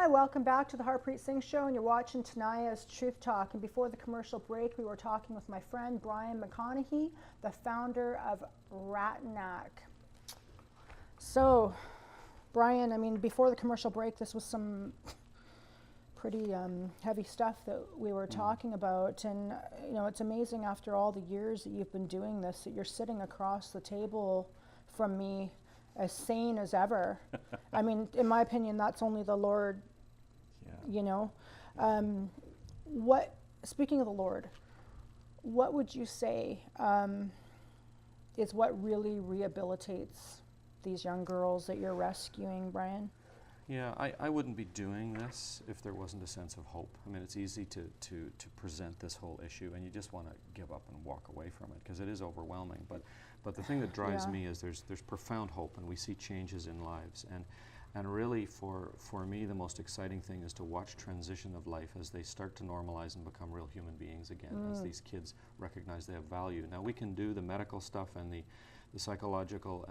Hi, welcome back to the Harpreet Singh Show, and you're watching Tania's Truth Talk. And before the commercial break, we were talking with my friend Brian McConaghy, the founder of Ratnac. So, Brian, I mean, before the commercial break, this was some pretty heavy stuff that we were talking about. And, you know, it's amazing after all the years that you've been doing this, that you're sitting across the table from me as sane as ever. I mean, in my opinion, that's only the Lord, you know. Speaking of the Lord, what would you say is what really rehabilitates these young girls that you're rescuing, Brian? Yeah, I wouldn't be doing this if there wasn't a sense of hope. I mean, it's easy to present this whole issue and you just want to give up and walk away from it because it is overwhelming. But the thing that drives me is there's profound hope, and we see changes in lives. And really for me, the most exciting thing is to watch transition of life as they start to normalize and become real human beings again, as these kids recognize they have value. Now we can do the medical stuff and the psychological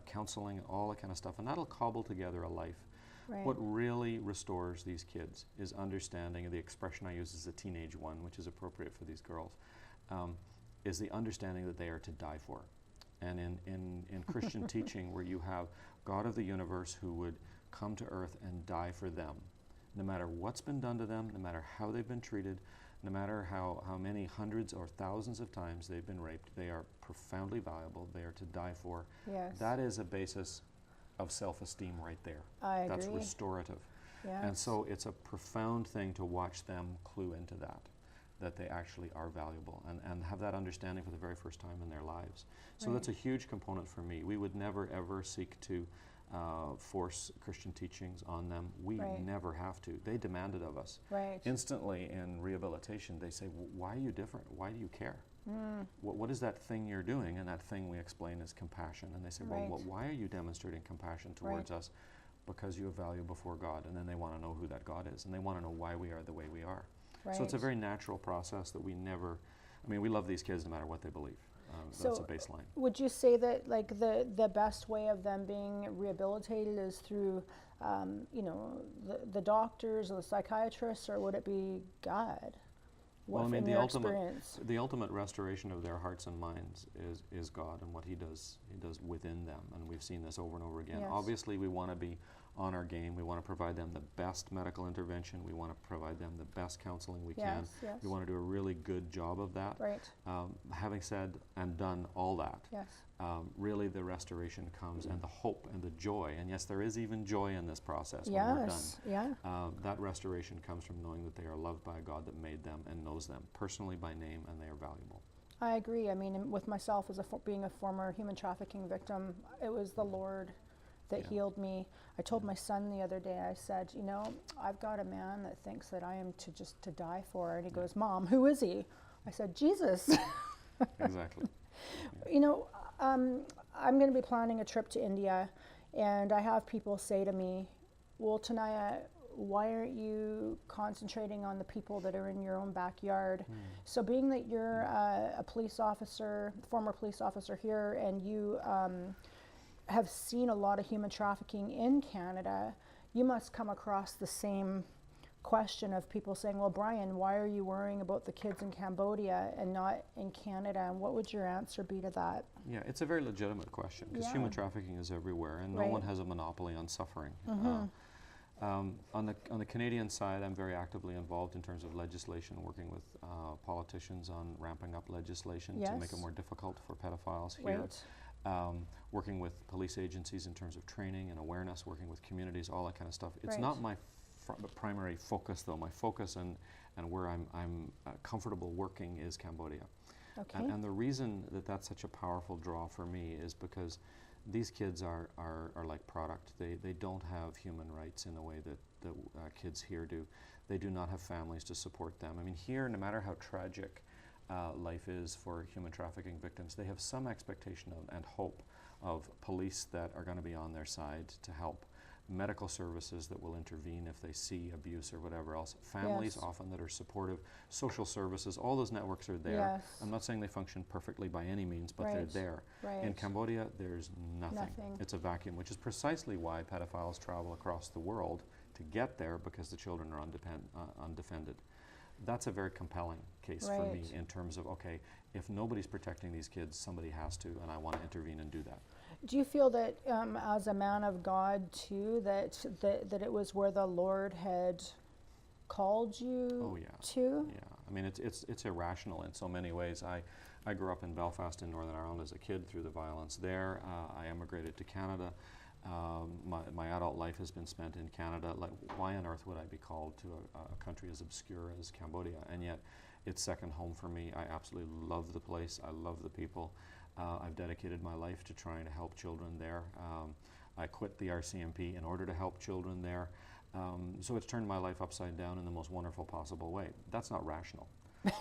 counseling and all that kind of stuff, and that'll cobble together a life. Right. What really restores these kids is understanding, and the expression I use is a teenage one, which is appropriate for these girls, is the understanding that they are to die for. And in Christian teaching, where you have God of the universe who would come to earth and die for them, no matter what's been done to them, no matter how they've been treated, no matter how many hundreds or thousands of times they've been raped, they are profoundly valuable. They are to die for. Yes. That is a basis of self-esteem right there. I agree. That's restorative. Yes. And so it's a profound thing to watch them clue into that they actually are valuable and have that understanding for the very first time in their lives. So that's a huge component for me. We would never ever seek to force Christian teachings on them. We never have to. They demand it of us. Right. Instantly in rehabilitation, they say, why are you different? Why do you care? What is that thing you're doing? And that thing we explain is compassion. And they say, well, why are you demonstrating compassion towards us? Because you have value before God. And then they want to know who that God is. And they want to know why we are the way we are. Right. So it's a very natural process that we never, I mean, we love these kids no matter what they believe. That's a baseline. Would you say that like the best way of them being rehabilitated is through, you know, the doctors or the psychiatrists, or would it be God? Well, I mean, the ultimate restoration of their hearts and minds is God and what He does within them, and we've seen this over and over again. Yes. Obviously, we want to be on our game. We want to provide them the best medical intervention. We want to provide them the best counseling we can. Yes. We want to do a really good job of that. Right. Having said and done all that, yes. Really the restoration comes and the hope and the joy, and yes, there is even joy in this process when we're done. Yeah. That restoration comes from knowing that they are loved by a God that made them and knows them personally by name, and they are valuable. I agree. I mean, with myself as being a former human trafficking victim, it was the Lord that healed me. I told my son the other day, I said, you know, I've got a man that thinks that I am to die for. And he goes, Mom, who is he? I said, Jesus. Exactly. You know, I'm going to be planning a trip to India, and I have people say to me, well, Tania, why aren't you concentrating on the people that are in your own backyard? So being that you're a police officer, former police officer here, and you have seen a lot of human trafficking in Canada, you must come across the same question of people saying, well, Brian, why are you worrying about the kids in Cambodia and not in Canada? And what would your answer be to that? Yeah, it's a very legitimate question, because human trafficking is everywhere, and no one has a monopoly on suffering. On the Canadian side, I'm very actively involved in terms of legislation, working with politicians on ramping up legislation to make it more difficult for pedophiles here. Working with police agencies in terms of training and awareness, working with communities, all that kind of stuff. It's not my primary focus, though. My focus and where I'm comfortable working is Cambodia. Okay. And the reason that that's such a powerful draw for me is because these kids are like product. They don't have human rights in the way that kids here do. They do not have families to support them. I mean, here, no matter how tragic life is for human trafficking victims, they have some expectation and hope of police that are going to be on their side to help. medical services that will intervene if they see abuse or whatever else, families Yes. often that are supportive, social services, all those networks are there. Yes. I'm not saying they function perfectly by any means, but Right. they're there. Right. In Cambodia, there's nothing. Nothing. It's a vacuum, which is precisely why pedophiles travel across the world to get there, because the children are undefended. That's a very compelling case for me Right. in terms of, okay, if nobody's protecting these kids, somebody has to, and I want to intervene and do that. Do you feel that as a man of God too, that it was where the Lord had called you Oh, yeah. to? Yeah, I mean, it's irrational in so many ways. I grew up in Belfast in Northern Ireland as a kid through the violence there. I emigrated to Canada. My adult life has been spent in Canada. Like, why on earth would I be called to a country as obscure as Cambodia? And yet, it's second home for me. I absolutely love the place. I love the people. I've dedicated my life to trying to help children there. I quit the RCMP in order to help children there. So it's turned my life upside down in the most wonderful possible way. That's not rational.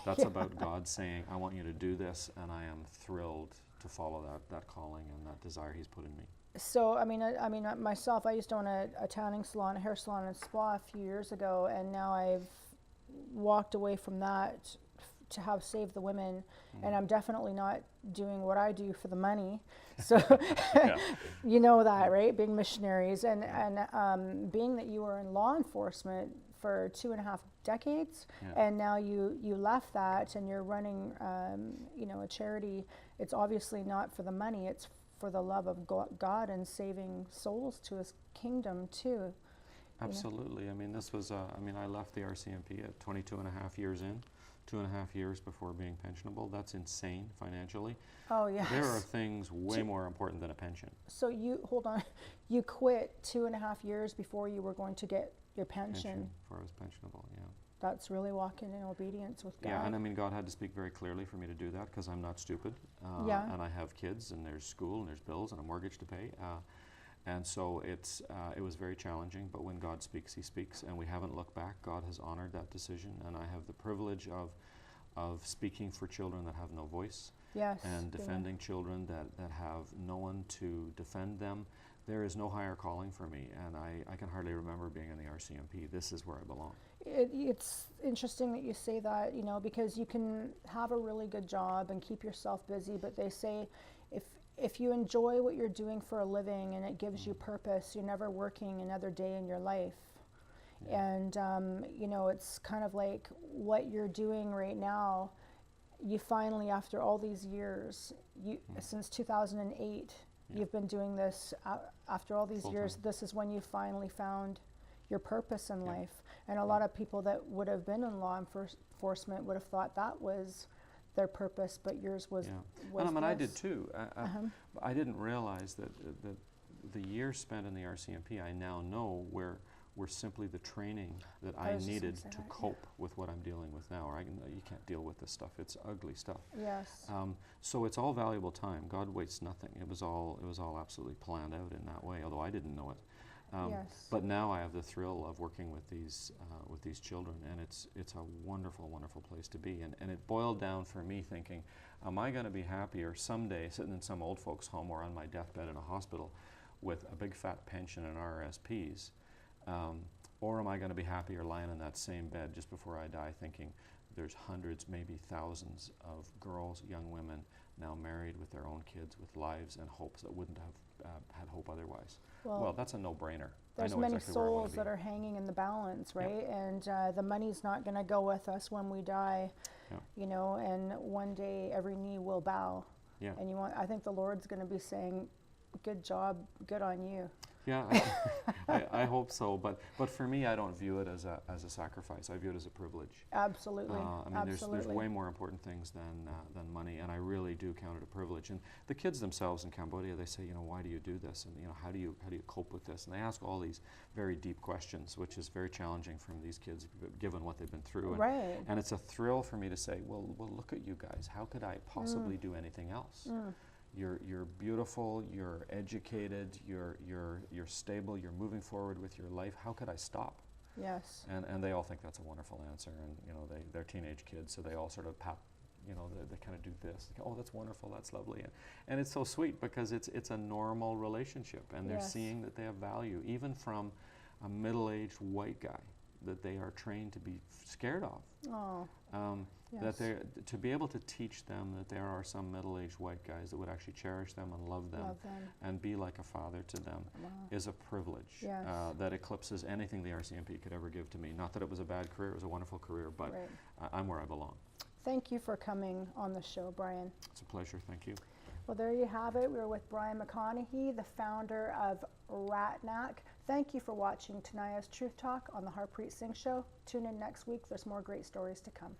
That's about God saying, I want you to do this, and I am thrilled to follow that calling and that desire He's put in me. So I mean myself, I used to own a tanning salon, a hair salon and spa a few years ago, and now I've walked away from that to have Save the Women, and I'm definitely not doing what I do for the money. So you know that, right? Being missionaries and being that you were in law enforcement for 2.5 decades, and now you left that and you're running a charity. It's obviously not for the money, it's for the love of God and saving souls to His kingdom too. Absolutely. I mean, this was, I left the RCMP at 22.5 years in, 2.5 years before being pensionable. That's insane financially. Oh, yes. There are things way more important than a pension. So hold on, you quit 2.5 years before you were going to get your pension. Before I was pensionable, yeah. That's really walking in obedience with God. Yeah, and I mean, God had to speak very clearly for me to do that, because I'm not stupid. And I have kids, and there's school, and there's bills, and a mortgage to pay. And so it was very challenging, but when God speaks, He speaks, and we haven't looked back. God has honored that decision, and I have the privilege of speaking for children that have no voice, Yes. and defending children that have no one to defend them. There is no higher calling for me, and I can hardly remember being in the RCMP. This is where I belong. It's interesting that you say that, because you can have a really good job and keep yourself busy, but they say if you enjoy what you're doing for a living and it gives you purpose, you're never working another day in your life. And it's kind of like what you're doing right now. You finally, after all these years, since 2008, you've been doing this. After all these years, this is when you finally found your purpose in life. And a lot of people that would have been in law enforcement would have thought that was their purpose, but yours was. And I did too. I didn't realize that the years spent in the RCMP, I now know were simply the training that I needed to cope with what I'm dealing with now. You can't deal with this stuff. It's ugly stuff. Yes. So it's all valuable time. God wastes nothing. It was all absolutely planned out in that way, although I didn't know it. But now I have the thrill of working with these children, and it's a wonderful, wonderful place to be. And it boiled down for me thinking, am I going to be happier someday sitting in some old folks' home or on my deathbed in a hospital with a big fat pension and RRSPs, or am I going to be happier lying in that same bed just before I die thinking there's hundreds, maybe thousands of girls, young women now married with their own kids with lives and hopes that wouldn't have had hope otherwise. Well, that's a no-brainer. There's many souls that are hanging in the balance, right? And the money's not going to go with us when we die, and one day every knee will bow. Yeah. And I think the Lord's going to be saying, good job, good on you. Yeah, I hope so. But for me, I don't view it as a sacrifice. I view it as a privilege. Absolutely. There's way more important things than money, and I really do count it a privilege. And the kids themselves in Cambodia, they say, why do you do this? And how do you cope with this? And they ask all these very deep questions, which is very challenging from these kids, given what they've been through. And, right. And it's a thrill for me to say, well, look at you guys. How could I possibly do anything else? You're beautiful, you're educated, you're stable, you're moving forward with your life. How could I stop? Yes. And they all think that's a wonderful answer. And they're teenage kids, so they all sort of pat you know, they kind of do this. Oh, that's wonderful, that's lovely. And it's so sweet because it's a normal relationship, and they're Yes. seeing that they have value, even from a middle-aged white guy that they are trained to be scared of. Oh, That yes. they're, to be able to teach them that there are some middle-aged white guys that would actually cherish them and love them, Love them. and be like a father to them Wow. is a privilege Yes. that eclipses anything the RCMP could ever give to me. Not that it was a bad career, it was a wonderful career, but Right. I'm where I belong. Thank you for coming on the show, Brian. It's a pleasure, thank you. Well, there you have it. We were with Brian McConaghy, the founder of RATNAC. Thank you for watching Tania's Truth Talk on the Harpreet Singh Show. Tune in next week. There's more great stories to come.